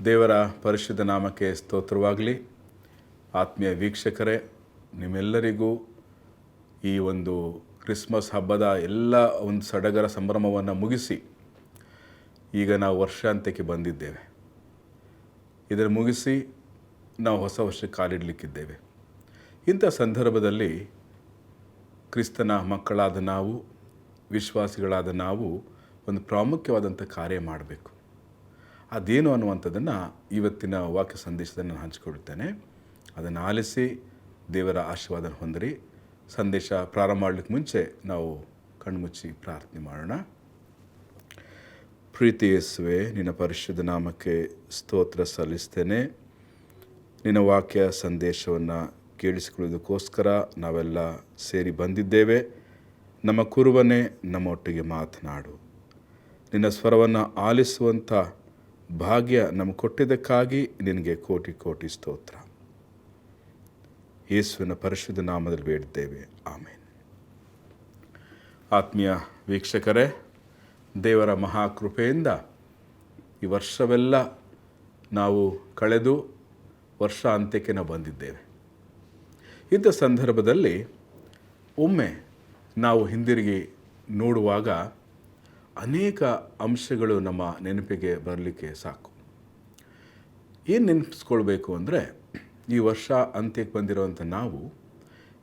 ದೇವರ ಪರಿಶುದ್ಧ ನಾಮಕ್ಕೆ ಸ್ತೋತ್ರವಾಗಲಿ. ಆತ್ಮೀಯ ವೀಕ್ಷಕರೇ, ನಿಮ್ಮೆಲ್ಲರಿಗೂ ಈ ಒಂದು ಕ್ರಿಸ್ಮಸ್ ಹಬ್ಬದ ಎಲ್ಲ ಒಂದು ಸಡಗರ ಸಂಭ್ರಮವನ್ನು ಮುಗಿಸಿ ಈಗ ನಾವು ವರ್ಷಾಂತ್ಯಕ್ಕೆ ಬಂದಿದ್ದೇವೆ. ಇದನ್ನು ಮುಗಿಸಿ ನಾವು ಹೊಸ ವರ್ಷಕ್ಕೆ ಕಾಲಿಡಲಿಕ್ಕಿದ್ದೇವೆ. ಇಂಥ ಸಂದರ್ಭದಲ್ಲಿ ಕ್ರಿಸ್ತನ ಮಕ್ಕಳಾದ ನಾವು, ವಿಶ್ವಾಸಿಗಳಾದ ನಾವು ಒಂದು ಪ್ರಾಮುಖ್ಯವಾದಂಥ ಕಾರ್ಯ ಮಾಡಬೇಕು. ಅದೇನು ಅನ್ನುವಂಥದ್ದನ್ನು ಇವತ್ತಿನ ವಾಕ್ಯ ಸಂದೇಶದಲ್ಲಿ ನಾನು ಹಂಚಿಕೊಳ್ಳುತ್ತೇನೆ. ಅದನ್ನು ಆಲಿಸಿ ದೇವರ ಆಶೀರ್ವಾದ ಹೊಂದಿರಿ. ಸಂದೇಶ ಪ್ರಾರಂಭ ಮಾಡಲಿಕ್ಕೆ ಮುಂಚೆ ನಾವು ಕಣ್ಮುಚ್ಚಿ ಪ್ರಾರ್ಥನೆ ಮಾಡೋಣ. ಪ್ರೀತಿ ಯೇಸುವೆ, ನಿನ್ನ ಪರಿಶುದ್ಧ ನಾಮಕ್ಕೆ ಸ್ತೋತ್ರ ಸಲ್ಲಿಸ್ತೇನೆ. ನಿನ್ನ ವಾಕ್ಯ ಸಂದೇಶವನ್ನು ಕೇಳಿಸಿಕೊಳ್ಳೋದಕ್ಕೋಸ್ಕರ ನಾವೆಲ್ಲ ಸೇರಿ ಬಂದಿದ್ದೇವೆ. ನಮ್ಮ ಕುರುವನೇ ನಮ್ಮೊಟ್ಟಿಗೆ ಮಾತನಾಡು. ನಿನ್ನ ಸ್ವರವನ್ನು ಆಲಿಸುವಂಥ ಭಾಗ್ಯ ನಮಗೆ ಕೊಟ್ಟಿದ್ದಕ್ಕಾಗಿ ನಿನಗೆ ಕೋಟಿ ಕೋಟಿ ಸ್ತೋತ್ರ. ಯೇಸುವಿನ ಪರಿಶುದ್ಧ ನಾಮದಲ್ಲಿ ಬೇಡಿದ್ದೇವೆ, ಆಮೇನ್. ಆತ್ಮೀಯ ವೀಕ್ಷಕರೇ, ದೇವರ ಮಹಾಕೃಪೆಯಿಂದ ಈ ವರ್ಷವೆಲ್ಲ ನಾವು ಕಳೆದು ವರ್ಷ ಅಂತ್ಯಕ್ಕೆ ನಾವು ಬಂದಿದ್ದೇವೆ. ಇಂಥ ಸಂದರ್ಭದಲ್ಲಿ ಒಮ್ಮೆ ನಾವು ಹಿಂದಿರುಗಿ ನೋಡುವಾಗ ಅನೇಕ ಅಂಶಗಳು ನಮ್ಮ ನೆನಪಿಗೆ ಬರಲಿಕ್ಕೆ ಸಾಕು. ಏನು ನೆನಪಿಸ್ಕೊಳ್ಬೇಕು ಅಂದರೆ, ಈ ವರ್ಷ ಅಂತ್ಯಕ್ಕೆ ಬಂದಿರುವಂಥ ನಾವು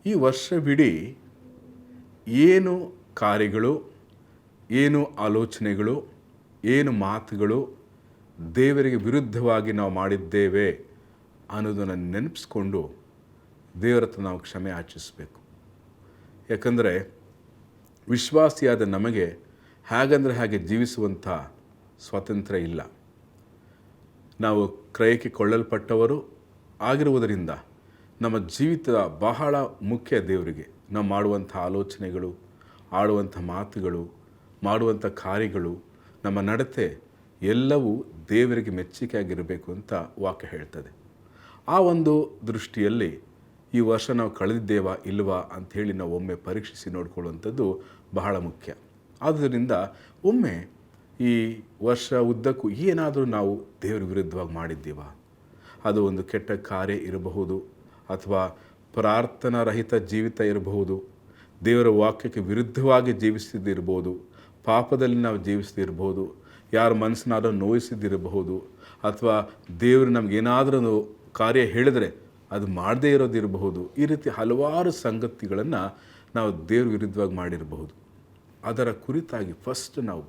ಈ ವರ್ಷವಿಡೀ ಏನು ಕಾರ್ಯಗಳು, ಏನು ಆಲೋಚನೆಗಳು, ಏನು ಮಾತುಗಳು ದೇವರಿಗೆ ವಿರುದ್ಧವಾಗಿ ನಾವು ಮಾಡಿದ್ದೇವೆ ಅನ್ನೋದನ್ನು ನೆನಪಿಸ್ಕೊಂಡು ದೇವರ ಹತ್ರ ನಾವು ಕ್ಷಮೆ ಯಾಚಿಸಬೇಕು. ಯಾಕಂದರೆ ವಿಶ್ವಾಸಿಯಾದ ನಮಗೆ ಹಾಗಂದರೆ ಹಾಗೆ ಜೀವಿಸುವಂಥ ಸ್ವಾತಂತ್ರ್ಯ ಇಲ್ಲ. ನಾವು ಕ್ರಯಕ್ಕೆ ಕೊಳ್ಳಲ್ಪಟ್ಟವರು ಆಗಿರುವುದರಿಂದ ನಮ್ಮ ಜೀವಿತ ಬಹಳ ಮುಖ್ಯ. ದೇವರಿಗೆ ನಾವು ಮಾಡುವಂಥ ಆಲೋಚನೆಗಳು, ಆಡುವಂಥ ಮಾತುಗಳು, ಮಾಡುವಂಥ ಕಾರ್ಯಗಳು, ನಮ್ಮ ನಡತೆ ಎಲ್ಲವೂ ದೇವರಿಗೆ ಮೆಚ್ಚುಗೆಯಾಗಿರಬೇಕು ಅಂತ ವಾಕ್ಯ ಹೇಳ್ತದೆ. ಆ ಒಂದು ದೃಷ್ಟಿಯಲ್ಲಿ ಈ ವರ್ಷ ನಾವು ಕಳೆದಿದ್ದೇವಾ ಇಲ್ವಾ ಅಂಥೇಳಿ ನಾವು ಒಮ್ಮೆ ಪರೀಕ್ಷಿಸಿ ನೋಡಿಕೊಳ್ಳುವಂಥದ್ದು ಬಹಳ ಮುಖ್ಯ. ಆದ್ದರಿಂದ ಒಮ್ಮೆ ಈ ವರ್ಷ ಉದ್ದಕ್ಕೂ ಏನಾದರೂ ನಾವು ದೇವರ ವಿರುದ್ಧವಾಗಿ ಮಾಡಿದ್ದೀವಾ? ಅದು ಒಂದು ಕೆಟ್ಟ ಕಾರ್ಯ ಇರಬಹುದು, ಅಥವಾ ಪ್ರಾರ್ಥನಾರಹಿತ ಜೀವಿತ ಇರಬಹುದು, ದೇವರ ವಾಕ್ಯಕ್ಕೆ ವಿರುದ್ಧವಾಗಿ ಜೀವಿಸಿದ್ದಿರ್ಬೋದು, ಪಾಪದಲ್ಲಿ ನಾವು ಜೀವಿಸ್ತಿರ್ಬೋದು, ಯಾರ ಮನಸ್ಸನ್ನಾದರೂ ನೋಯಿಸಿದ್ದಿರಬಹುದು, ಅಥವಾ ದೇವರು ನಮಗೇನಾದರೂ ಕಾರ್ಯ ಹೇಳಿದರೆ ಅದು ಮಾಡದೇ ಇರೋದಿರಬಹುದು. ಈ ರೀತಿ ಹಲವಾರು ಸಂಗತಿಗಳನ್ನು ನಾವು ದೇವ್ರ ವಿರುದ್ಧವಾಗಿ ಮಾಡಿರಬಹುದು. ಅದರ ಕುರಿತಾಗಿ ಫಸ್ಟ್ ನಾವು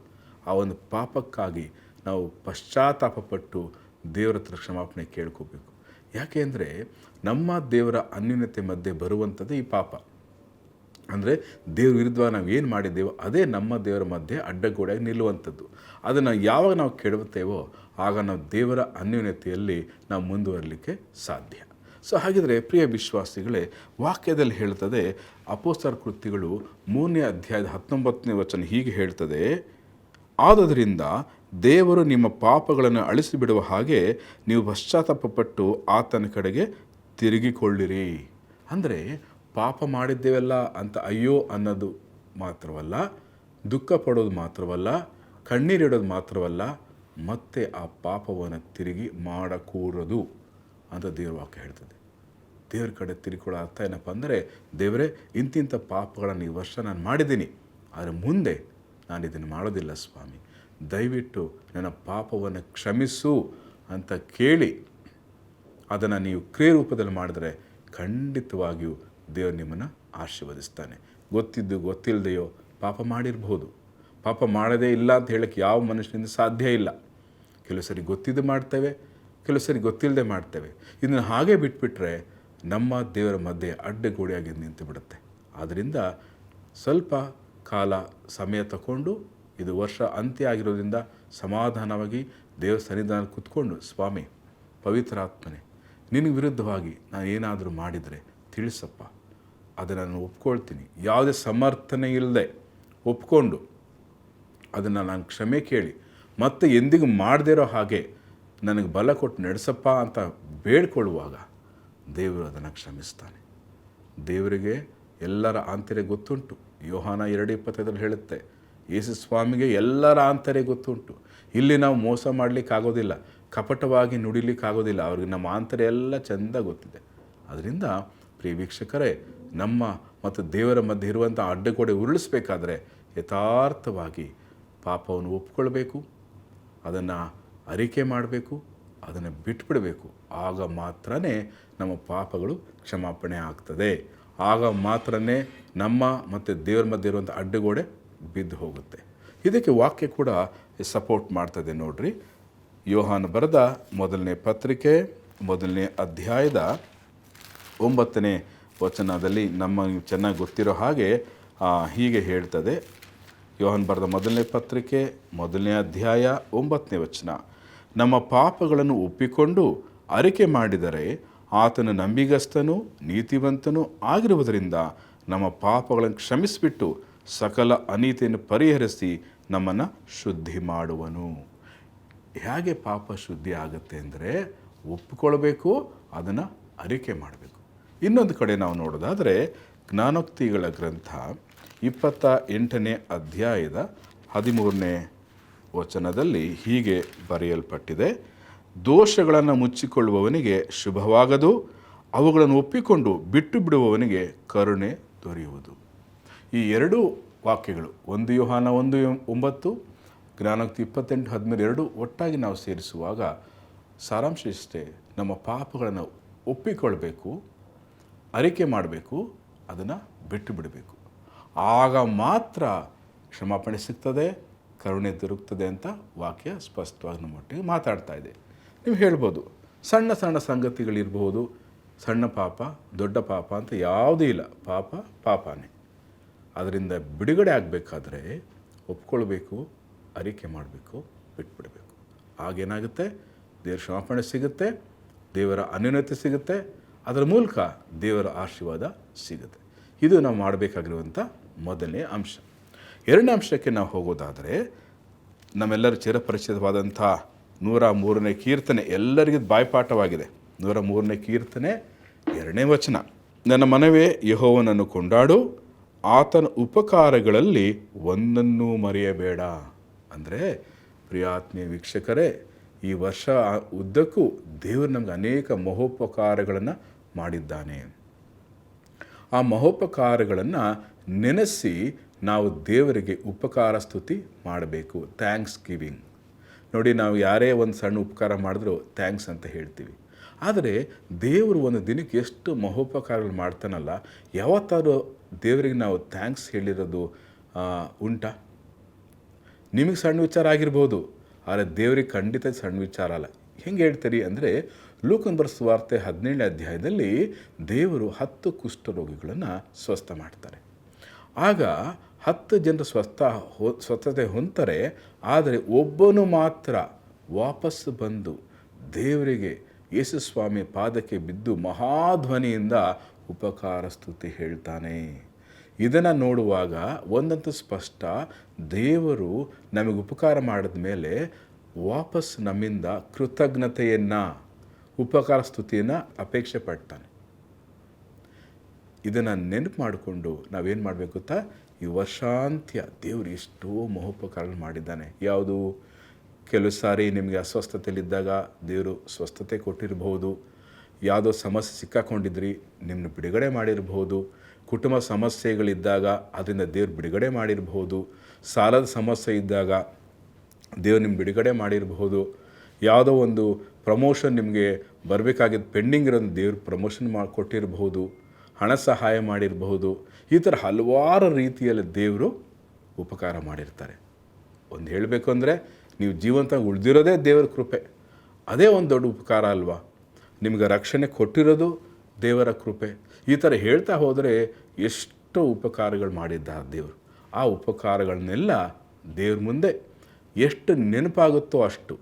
ಆ ಒಂದು ಪಾಪಕ್ಕಾಗಿ ನಾವು ಪಶ್ಚಾತ್ತಾಪಪಟ್ಟು ದೇವರ ಹತ್ರ ಕ್ಷಮಾಪಣೆ ಕೇಳ್ಕೋಬೇಕು. ಯಾಕೆ ಅಂದರೆ ನಮ್ಮ ದೇವರ ಅನ್ಯೂನ್ಯತೆ ಮಧ್ಯೆ ಬರುವಂಥದ್ದು ಈ ಪಾಪ. ಅಂದರೆ ದೇವ್ರ ವಿರುದ್ಧವಾಗಿ ನಾವು ಏನು ಮಾಡಿದ್ದೇವೋ ಅದೇ ನಮ್ಮ ದೇವರ ಮಧ್ಯೆ ಅಡ್ಡಗೋಡೆಯಾಗಿ ನಿಲ್ಲುವಂಥದ್ದು. ಅದನ್ನು ಯಾವಾಗ ನಾವು ಕೆಡವುತ್ತೇವೋ ಆಗ ನಾವು ದೇವರ ಅನ್ಯೂನ್ಯತೆಯಲ್ಲಿ ನಾವು ಮುಂದುವರಲಿಕ್ಕೆ ಸಾಧ್ಯ. ಸೊ ಹಾಗಿದ್ರೆ ಪ್ರಿಯ ವಿಶ್ವಾಸಿಗಳೇ, ವಾಕ್ಯದಲ್ಲಿ ಹೇಳ್ತದೆ, ಅಪೊಸ್ತಲರ ಕೃತ್ಯಗಳು 3ನೇ ಅಧ್ಯಾಯದ 19ನೇ ವಚನ ಹೀಗೆ ಹೇಳ್ತದೆ, ಆದುದರಿಂದ ದೇವರು ನಿಮ್ಮ ಪಾಪಗಳನ್ನು ಅಳಿಸಿಬಿಡುವ ಹಾಗೆ ನೀವು ಪಶ್ಚಾತ್ತಾಪಪಟ್ಟು ಆತನ ಕಡೆಗೆ ತಿರುಗಿಕೊಳ್ಳಿರಿ. ಅಂದರೆ ಪಾಪ ಮಾಡಿದ್ದೇವಲ್ಲ ಅಂತ ಅಯ್ಯೋ ಅನ್ನೋದು ಮಾತ್ರವಲ್ಲ, ದುಃಖ ಪಡೋದು ಮಾತ್ರವಲ್ಲ, ಕಣ್ಣೀರಿಡೋದು ಮಾತ್ರವಲ್ಲ, ಮತ್ತೆ ಆ ಪಾಪವನ್ನು ತಿರುಗಿ ಮಾಡಕೂಡದು ಅಂತ ದೇವ್ರ ವಾಕ್ಯ ಹೇಳ್ತದೆ. ದೇವ್ರ ಕಡೆ ತಿರುಗಿಕೊಳ್ಳೋ ಅರ್ಥ ಏನಪ್ಪ ಅಂದರೆ, ದೇವರೇ ಇಂತಿಂಥ ಪಾಪಗಳನ್ನು ಈ ವರ್ಷ ನಾನು ಮಾಡಿದ್ದೀನಿ, ಆದರೆ ಮುಂದೆ ನಾನು ಇದನ್ನು ಮಾಡೋದಿಲ್ಲ ಸ್ವಾಮಿ, ದಯವಿಟ್ಟು ನನ್ನ ಪಾಪವನ್ನು ಕ್ಷಮಿಸು ಅಂತ ಕೇಳಿ ಅದನ್ನು ನೀವು ಕ್ರಿಯೆ ರೂಪದಲ್ಲಿ ಮಾಡಿದ್ರೆ ಖಂಡಿತವಾಗಿಯೂ ದೇವರು ನಿಮ್ಮನ್ನು ಆಶೀರ್ವದಿಸ್ತಾನೆ. ಗೊತ್ತಿದ್ದು ಗೊತ್ತಿಲ್ಲದೆಯೋ ಪಾಪ ಮಾಡಿರ್ಬೋದು. ಪಾಪ ಮಾಡದೇ ಇಲ್ಲ ಅಂತ ಹೇಳೋಕ್ಕೆ ಯಾವ ಮನುಷ್ಯನಿಂದ ಸಾಧ್ಯ ಇಲ್ಲ. ಕೆಲವು ಸರಿ ಗೊತ್ತಿದ್ದು ಮಾಡ್ತೇವೆ, ಕೆಲವು ಸರಿ ಗೊತ್ತಿಲ್ಲದೆ ಮಾಡ್ತೇವೆ. ಇದನ್ನು ಹಾಗೆ ಬಿಟ್ಬಿಟ್ರೆ ನಮ್ಮ ದೇವರ ಮಧ್ಯೆ ಅಡ್ಡಗೋಡೆಯಾಗಿ ನಿಂತು ಬಿಡುತ್ತೆ. ಆದ್ದರಿಂದ ಸ್ವಲ್ಪ ಕಾಲ ಸಮಯ ತಗೊಂಡು, ಇದು ವರ್ಷ ಅಂತ್ಯ ಆಗಿರೋದ್ರಿಂದ ಸಮಾಧಾನವಾಗಿ ದೇವರ ಸನ್ನಿಧಾನ ಕೂತ್ಕೊಂಡು, ಸ್ವಾಮಿ ಪವಿತ್ರಾತ್ಮನೆ, ನಿನಗೆ ವಿರುದ್ಧವಾಗಿ ನಾನು ಏನಾದರೂ ಮಾಡಿದರೆ ತಿಳಿಸಪ್ಪ, ಅದನ್ನು ನಾನು ಒಪ್ಕೊಳ್ತೀನಿ. ಯಾವುದೇ ಸಮರ್ಥನೆ ಇಲ್ಲದೆ ಒಪ್ಕೊಂಡು ಅದನ್ನು ನಾನು ಕ್ಷಮೆ ಕೇಳಿ ಮತ್ತೆ ಎಂದಿಗೂ ಮಾಡದೇ ಇರೋ ಹಾಗೆ ನನಗೆ ಬಲ ಕೊಟ್ಟು ನಡೆಸಪ್ಪ ಅಂತ ಬೇಡ್ಕೊಳ್ಳುವಾಗ ದೇವರು ಅದನ್ನು ಕ್ಷಮಿಸ್ತಾನೆ. ದೇವರಿಗೆ ಎಲ್ಲರ ಆಂತರ್ಯ ಗೊತ್ತುಂಟು. ಯೋಹಾನ 2:25 ಹೇಳುತ್ತೆ, ಯೇಸು ಸ್ವಾಮಿಗೆ ಎಲ್ಲರ ಆಂತರ್ಯ ಗೊತ್ತುಂಟು. ಇಲ್ಲಿ ನಾವು ಮೋಸ ಮಾಡಲಿಕ್ಕೆ ಆಗೋದಿಲ್ಲ. ಕಪಟವಾಗಿ ನುಡಿಲಿಕ್ಕಾಗೋದಿಲ್ಲ. ಅವ್ರಿಗೆ ನಮ್ಮ ಆಂತರ್ಯ ಎಲ್ಲ ಚೆಂದ ಗೊತ್ತಿದೆ. ಅದರಿಂದ ಪ್ರಿಯ ವೀಕ್ಷಕರೇ, ನಮ್ಮ ಮತ್ತು ದೇವರ ಮಧ್ಯೆ ಇರುವಂಥ ಅಡ್ಡಗೋಡೆ ಉರುಳಿಸ್ಬೇಕಾದ್ರೆ ಯಥಾರ್ಥವಾಗಿ ಪಾಪವನ್ನು ಒಪ್ಕೊಳ್ಬೇಕು, ಅದನ್ನು ಅರಿಕೆ ಮಾಡಬೇಕು, ಅದನ್ನು ಬಿಟ್ಬಿಡಬೇಕು. ಆಗ ಮಾತ್ರ ನಮ್ಮ ಪಾಪಗಳು ಕ್ಷಮಾಪಣೆ ಆಗ್ತದೆ. ಆಗ ಮಾತ್ರ ನಮ್ಮ ಮತ್ತು ದೇವರ ಮಧ್ಯೆ ಇರುವಂಥ ಅಡ್ಡಗೋಡೆ ಬಿದ್ದು ಹೋಗುತ್ತೆ. ಇದಕ್ಕೆ ವಾಕ್ಯ ಕೂಡ ಸಪೋರ್ಟ್ ಮಾಡ್ತದೆ ನೋಡ್ರಿ. ಯೋಹಾನ ಬರೆದ ಮೊದಲನೇ ಪತ್ರಿಕೆ 1ನೇ ಅಧ್ಯಾಯದ 9ನೇ ವಚನದಲ್ಲಿ ನಮಗೆ ಚೆನ್ನಾಗಿ ಗೊತ್ತಿರೋ ಹಾಗೆ ಹೀಗೆ ಹೇಳ್ತದೆ. ಯೋಹಾನ ಬರೆದ ಮೊದಲನೇ ಪತ್ರಿಕೆ 1ನೇ ಅಧ್ಯಾಯ 9ನೇ ವಚನ, ನಮ್ಮ ಪಾಪಗಳನ್ನು ಒಪ್ಪಿಕೊಂಡು ಅರಿಕೆ ಮಾಡಿದರೆ ಆತನು ನಂಬಿಗಸ್ತನೂ ನೀತಿವಂತನೂ ಆಗಿರುವುದರಿಂದ ನಮ್ಮ ಪಾಪಗಳನ್ನು ಕ್ಷಮಿಸಿಬಿಟ್ಟು ಸಕಲ ಅನೀತಿಯನ್ನು ಪರಿಹರಿಸಿ ನಮ್ಮನ್ನು ಶುದ್ಧಿ ಮಾಡುವನು. ಹೇಗೆ ಪಾಪ ಶುದ್ಧಿ ಆಗುತ್ತೆ ಅಂದರೆ ಒಪ್ಪಿಕೊಳ್ಬೇಕು, ಅದನ್ನು ಅರಿಕೆ ಮಾಡಬೇಕು. ಇನ್ನೊಂದು ಕಡೆ ನಾವು ನೋಡೋದಾದರೆ ಜ್ಞಾನೋಕ್ತಿಗಳ ಗ್ರಂಥ 28ನೇ ಅಧ್ಯಾಯದ 13ನೇ ವಚನದಲ್ಲಿ ಹೀಗೆ ಬರೆಯಲ್ಪಟ್ಟಿದೆ, ದೋಷಗಳನ್ನು ಮುಚ್ಚಿಕೊಳ್ಳುವವನಿಗೆ ಶುಭವಾಗದು, ಅವುಗಳನ್ನು ಒಪ್ಪಿಕೊಂಡು ಬಿಟ್ಟು ಬಿಡುವವನಿಗೆ ಕರುಣೆ ದೊರೆಯುವುದು. ಈ ಎರಡೂ ವಾಕ್ಯಗಳು 1 ಯೋಹಾನ 1:9, ಜ್ಞಾನೋಕ್ತಿ 28:13 ಒಟ್ಟಾಗಿ ನಾವು ಸೇರಿಸುವಾಗ ಸಾರಾಂಶ ಇಷ್ಟೇ. ನಮ್ಮ ಪಾಪಗಳನ್ನು ಒಪ್ಪಿಕೊಳ್ಬೇಕು, ಅರಿಕೆ ಮಾಡಬೇಕು, ಅದನ್ನು ಬಿಟ್ಟು ಬಿಡಬೇಕು. ಆಗ ಮಾತ್ರ ಕ್ಷಮಾಪಣೆ ಸಿಗ್ತದೆ, ಕರುಣೆ ದೊರಕ್ತದೆ ಅಂತ ವಾಕ್ಯ ಸ್ಪಷ್ಟವಾಗಿ ನಮ್ಮೊಟ್ಟಿಗೆ ಮಾತಾಡ್ತಾ ಇದೆ. ನೀವು ಹೇಳ್ಬೋದು, ಸಣ್ಣ ಸಣ್ಣ ಸಂಗತಿಗಳಿರ್ಬೋದು, ಸಣ್ಣ ಪಾಪ ದೊಡ್ಡ ಪಾಪ ಅಂತ ಯಾವುದೂ ಇಲ್ಲ, ಪಾಪ ಪಾಪನೇ. ಅದರಿಂದ ಬಿಡುಗಡೆ ಆಗಬೇಕಾದ್ರೆ ಒಪ್ಕೊಳ್ಬೇಕು, ಅರಿಕೆ ಮಾಡಬೇಕು, ಬಿಟ್ಬಿಡಬೇಕು. ಆಗೇನಾಗುತ್ತೆ, ದೇವರ ಕ್ಷಮಾಪಣೆ ಸಿಗುತ್ತೆ, ದೇವರ ಅನ್ಯೋನ್ಯತೆ ಸಿಗುತ್ತೆ, ಅದರ ಮೂಲಕ ದೇವರ ಆಶೀರ್ವಾದ ಸಿಗುತ್ತೆ. ಇದು ನಾವು ಮಾಡಬೇಕಾಗಿರುವಂಥ ಮೊದಲನೇ ಅಂಶ. ಎರಡನೇ ಅಂಶಕ್ಕೆ ನಾವು ಹೋಗೋದಾದರೆ, ನಮ್ಮೆಲ್ಲರ ಚಿರಪರಿಚಿತವಾದಂಥ 103ನೇ ಕೀರ್ತನೆ ಎಲ್ಲರಿಗೂ ಬಾಯ್ಪಾಠವಾಗಿದೆ. 103ನೇ ಕೀರ್ತನೆ 2ನೇ ವಚನ, ನನ್ನ ಮನವೇ ಯೆಹೋವನನ್ನು ಕೊಂಡಾಡು, ಆತನ ಉಪಕಾರಗಳಲ್ಲಿ ಒಂದನ್ನೂ ಮರೆಯಬೇಡ. ಅಂದರೆ ಪ್ರಿಯಾತ್ಮೀಯ ವೀಕ್ಷಕರೇ, ಈ ವರ್ಷ ಉದ್ದಕ್ಕೂ ದೇವರು ನಮಗೆ ಅನೇಕ ಮಹೋಪಕಾರಗಳನ್ನು ಮಾಡಿದ್ದಾನೆ. ಆ ಮಹೋಪಕಾರಗಳನ್ನು ನೆನೆಸಿ ನಾವು ದೇವರಿಗೆ ಉಪಕಾರ ಸ್ತುತಿ ಮಾಡಬೇಕು, ಥ್ಯಾಂಕ್ಸ್ ಗಿವಿಂಗ್. ನೋಡಿ, ನಾವು ಯಾರೇ ಒಂದು ಸಣ್ಣ ಉಪಕಾರ ಮಾಡಿದ್ರೂ ಥ್ಯಾಂಕ್ಸ್ ಅಂತ ಹೇಳ್ತೀವಿ. ಆದರೆ ದೇವರು ಒಂದು ದಿನಕ್ಕೆ ಎಷ್ಟು ಮಹೋಪಕಾರಗಳು ಮಾಡ್ತಾನಲ್ಲ, ಯಾವತ್ತಾದ್ರೂ ದೇವರಿಗೆ ನಾವು ಥ್ಯಾಂಕ್ಸ್ ಹೇಳಿರೋದು ಉಂಟಾ? ನಿಮಗೆ ಸಣ್ಣ ವಿಚಾರ ಆಗಿರ್ಬೋದು, ಆದರೆ ದೇವರಿಗೆ ಖಂಡಿತ ಸಣ್ಣ ವಿಚಾರ ಅಲ್ಲ. ಹೆಂಗೆ ಹೇಳ್ತೀರಿ ಅಂದರೆ, ಲೂಕನ ಬರೆದ ಸುವಾರ್ತೆ 17ನೇ ಅಧ್ಯಾಯದಲ್ಲಿ ದೇವರು 10 ಕುಷ್ಠರೋಗಿಗಳನ್ನು ಸ್ವಸ್ಥ ಮಾಡ್ತಾರೆ. ಆಗ 10 ಜನರು ಸ್ವಸ್ಥತೆ ಹೊಂದ್ತಾರೆ. ಆದರೆ ಒಬ್ಬನು ಮಾತ್ರ ವಾಪಸ್ಸು ಬಂದು ದೇವರಿಗೆ ಯೇಸು ಸ್ವಾಮಿ ಪಾದಕ್ಕೆ ಬಿದ್ದು ಮಹಾಧ್ವನಿಯಿಂದ ಉಪಕಾರ ಸ್ತುತಿ ಹೇಳ್ತಾನೆ. ಇದನ್ನು ನೋಡುವಾಗ ಒಂದಂತೂ ಸ್ಪಷ್ಟ, ದೇವರು ನಮಗೆ ಉಪಕಾರ ಮಾಡಿದ ಮೇಲೆ ವಾಪಸ್ ನಮ್ಮಿಂದ ಕೃತಜ್ಞತೆಯನ್ನು, ಉಪಕಾರ ಸ್ತುತಿಯನ್ನು ಅಪೇಕ್ಷೆ ಪಡ್ತಾನೆ. ಇದನ್ನು ನೆನಪು ಮಾಡಿಕೊಂಡು ನಾವೇನು ಮಾಡಬೇಕು ಗೊತ್ತಾ? ಈ ವರ್ಷಾಂತ್ಯ ದೇವರು ಎಷ್ಟೋ ಮಹೋಪಕಾರಗಳು ಮಾಡಿದ್ದಾನೆ. ಯಾವುದು? ಕೆಲವು ಸಾರಿ ನಿಮಗೆ ಅಸ್ವಸ್ಥತೆಯಲ್ಲಿದ್ದಾಗ ದೇವರು ಸ್ವಸ್ಥತೆ ಕೊಟ್ಟಿರಬಹುದು. ಯಾವುದೋ ಸಮಸ್ಯೆ ಸಿಕ್ಕಾಕೊಂಡಿದ್ರಿ, ನಿಮ್ಮನ್ನು ಬಿಡುಗಡೆ ಮಾಡಿರ್ಬೋದು. ಕುಟುಂಬ ಸಮಸ್ಯೆಗಳಿದ್ದಾಗ ಅದರಿಂದ ದೇವ್ರು ಬಿಡುಗಡೆ ಮಾಡಿರ್ಬೋದು. ಸಾಲದ ಸಮಸ್ಯೆ ಇದ್ದಾಗ ದೇವ್ರು ನಿಮ್ಗೆ ಬಿಡುಗಡೆ ಮಾಡಿರ್ಬೋದು. ಯಾವುದೋ ಒಂದು ಪ್ರಮೋಷನ್ ನಿಮಗೆ ಬರಬೇಕಾಗಿದ್ದು ಪೆಂಡಿಂಗ್ ಇರೋದು ದೇವ್ರು ಪ್ರಮೋಷನ್ ಮಾಡಿಕೊಟ್ಟಿರ್ಬೋದು. ಹಣ ಸಹಾಯ ಮಾಡಿರಬಹುದು. ಈ ಥರ ಹಲವಾರು ರೀತಿಯಲ್ಲಿ ದೇವರು ಉಪಕಾರ ಮಾಡಿರ್ತಾರೆ. ಒಂದು ಹೇಳಬೇಕು ಅಂದರೆ, ನೀವು ಜೀವಂತ ಉಳಿದಿರೋದೇ ದೇವರ ಕೃಪೆ. ಅದೇ ಒಂದು ದೊಡ್ಡ ಉಪಕಾರ ಅಲ್ವಾ? ನಿಮಗೆ ರಕ್ಷಣೆ ಕೊಟ್ಟಿರೋದು ದೇವರ ಕೃಪೆ. ಈ ಥರ ಹೇಳ್ತಾ ಹೋದರೆ ಎಷ್ಟೋ ಉಪಕಾರಗಳು ಮಾಡಿದ್ದಾರೆ ದೇವರು. ಆ ಉಪಕಾರಗಳನ್ನೆಲ್ಲ ದೇವ್ರ ಮುಂದೆ ಎಷ್ಟು ನೆನಪಾಗುತ್ತೋ ಅಷ್ಟು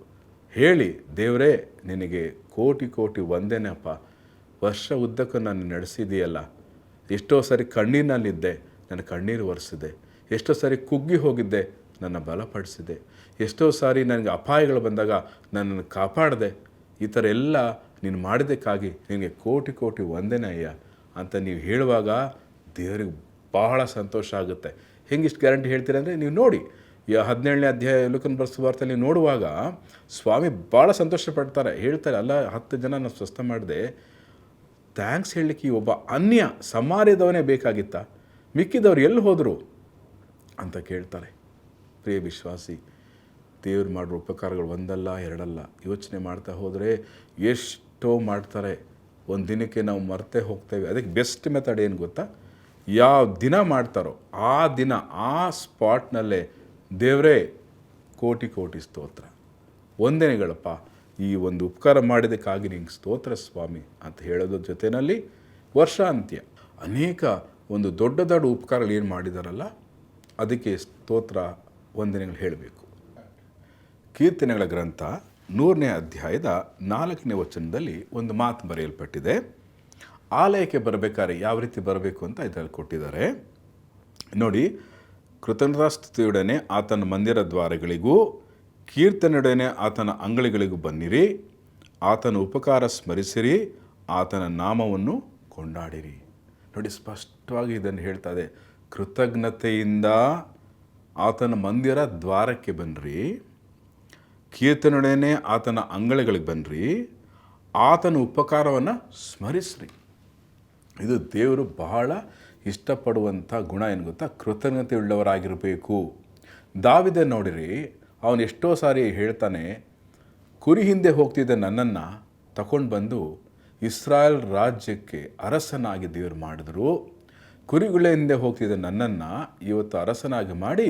ಹೇಳಿ, ದೇವರೇ ನಿನಗೆ ಕೋಟಿ ಕೋಟಿ ವಂದನೆಯಪ್ಪ, ವರ್ಷ ಉದ್ದಕ್ಕೂ ನಾನು ನಡೆಸಿದೆಯಲ್ಲ. ಎಷ್ಟೋ ಸಾರಿ ಕಣ್ಣೀರಿನಲ್ಲಿದ್ದೆ, ನನ್ನ ಕಣ್ಣೀರು ಒರೆಸಿದೆ. ಎಷ್ಟೋ ಸಾರಿ ಕುಗ್ಗಿ ಹೋಗಿದ್ದೆ, ನನ್ನ ಬಲಪಡಿಸಿದೆ. ಎಷ್ಟೋ ಸಾರಿ ನನಗೆ ಅಪಾಯಗಳು ಬಂದಾಗ ನನ್ನನ್ನು ಕಾಪಾಡಿದೆ. ಈ ಥರ ಎಲ್ಲ ನೀನು ಮಾಡಿದ್ದಕ್ಕಾಗಿ ನಿನಗೆ ಕೋಟಿ ಕೋಟಿ ವಂದನೆ ಅಯ್ಯ ಅಂತ ನೀವು ಹೇಳುವಾಗ ದೇವರಿಗೆ ಬಹಳ ಸಂತೋಷ ಆಗುತ್ತೆ. ಹೆಂಗಿಷ್ಟು ಗ್ಯಾರಂಟಿ ಹೇಳ್ತೀರ ಅಂದರೆ, ನೀವು ನೋಡಿ, 17ನೇ ಅಧ್ಯಾಯ ಲೂಕನ ಬರೆದ ಸುವಾರ್ತೆಯಲ್ಲಿ ನೋಡುವಾಗ ಸ್ವಾಮಿ ಭಾಳ ಸಂತೋಷ ಪಡ್ತಾರೆ. ಹೇಳ್ತಾರೆ, ಅಲ್ಲ 10 ಜನ ನಾನು ಸ್ವಸ್ಥ ಮಾಡಿದೆ, ಥ್ಯಾಂಕ್ಸ್ ಹೇಳಲಿಕ್ಕೆ ಒಬ್ಬ ಅನ್ಯ ಸಮಾರ್ಯದವನೇ ಬೇಕಾಗಿತ್ತಾ, ಮಿಕ್ಕಿದವ್ರು ಎಲ್ಲಿ ಹೋದರು ಅಂತ ಕೇಳ್ತಾರೆ. ಪ್ರಿಯ ವಿಶ್ವಾಸಿ, ದೇವ್ರು ಮಾಡೋ ಉಪಕಾರಗಳು ಒಂದಲ್ಲ ಎರಡಲ್ಲ, ಯೋಚನೆ ಮಾಡ್ತಾ ಹೋದರೆ ಎಷ್ಟೋ ಮಾಡ್ತಾರೆ. ಒಂದು ದಿನಕ್ಕೆ ನಾವು ಮರ್ತೇ ಹೋಗ್ತೇವೆ. ಅದಕ್ಕೆ ಬೆಸ್ಟ್ ಮೆಥಡ್ ಏನು ಗೊತ್ತಾ? ಯಾವ ದಿನ ಮಾಡ್ತಾರೋ ಆ ದಿನ ಆ ಸ್ಪಾಟ್ನಲ್ಲೇ ದೇವರೇ ಕೋಟಿ ಕೋಟಿ ಸ್ತೋತ್ರ, ವಂದನೆಗಳಪ್ಪ, ಈ ಒಂದು ಉಪಕಾರ ಮಾಡಿದ್ದಕ್ಕಾಗಿ ನಿಂಗೆ ಸ್ತೋತ್ರ ಸ್ವಾಮಿ ಅಂತ ಹೇಳೋದ್ರ ಜೊತೆಯಲ್ಲಿ ವರ್ಷಾಂತ್ಯ ಅನೇಕ ಒಂದು ದೊಡ್ಡ ದೊಡ್ಡ ಉಪಕಾರಗಳು ಏನು ಮಾಡಿದಾರಲ್ಲ ಅದಕ್ಕೆ ಸ್ತೋತ್ರ ವಂದನೆಗಳು ಹೇಳಬೇಕು. ಕೀರ್ತನೆಗಳ ಗ್ರಂಥ 100ನೇ ಅಧ್ಯಾಯದ 4ನೇ ವಚನದಲ್ಲಿ ಒಂದು ಮಾತು ಬರೆಯಲ್ಪಟ್ಟಿದೆ. ಆಲಯಕ್ಕೆ ಬರಬೇಕಾದ್ರೆ ಯಾವ ರೀತಿ ಬರಬೇಕು ಅಂತ ಇದರಲ್ಲಿ ಕೊಟ್ಟಿದ್ದಾರೆ ನೋಡಿ. ಕೃತಜ್ಞತಾಸ್ತುತಿಯೊಡನೆ ಆತನ ಮಂದಿರ ದ್ವಾರಗಳಿಗೂ ಕೀರ್ತನೆಯೊಡನೆ ಆತನ ಅಂಗಳಿಗಳಿಗೂ ಬನ್ನಿರಿ, ಆತನ ಉಪಕಾರ ಸ್ಮರಿಸಿರಿ, ಆತನ ನಾಮವನ್ನು ಕೊಂಡಾಡಿರಿ. ನೋಡಿ, ಸ್ಪಷ್ಟವಾಗಿ ಇದನ್ನು ಹೇಳ್ತಾ ಇದೆ. ಕೃತಜ್ಞತೆಯಿಂದ ಆತನ ಮಂದಿರ ದ್ವಾರಕ್ಕೆ ಬನ್ನಿರಿ, ಕೀರ್ತನೆಯೊಡನೆ ಆತನ ಅಂಗಳಗಳಿಗೆ ಬನ್ನಿರಿ, ಆತನ ಉಪಕಾರವನ್ನು ಸ್ಮರಿಸ್ರಿ. ಇದು ದೇವರು ಬಹಳ ಇಷ್ಟಪಡುವಂಥ ಗುಣ ಏನು ಗೊತ್ತಾ? ಕೃತಜ್ಞತೆ ಉಳ್ಳವರಾಗಿರಬೇಕು. ದಾವೀದನ ನೋಡಿರಿ, ಅವನು ಎಷ್ಟೋ ಸಾರಿ ಹೇಳ್ತಾನೆ, ಕುರಿ ಹಿಂದೆ ಹೋಗ್ತಿದ್ದ ನನ್ನನ್ನು ತಗೊಂಡು ಬಂದು ಇಸ್ರಾಯೇಲ್ ರಾಜ್ಯಕ್ಕೆ ಅರಸನಾಗಿ ದೇವರು ಮಾಡಿದ್ರು, ಕುರಿಗಳ ಹಿಂದೆ ಹೋಗ್ತಿದ್ದ ನನ್ನನ್ನು ಇವತ್ತು ಅರಸನಾಗಿ ಮಾಡಿ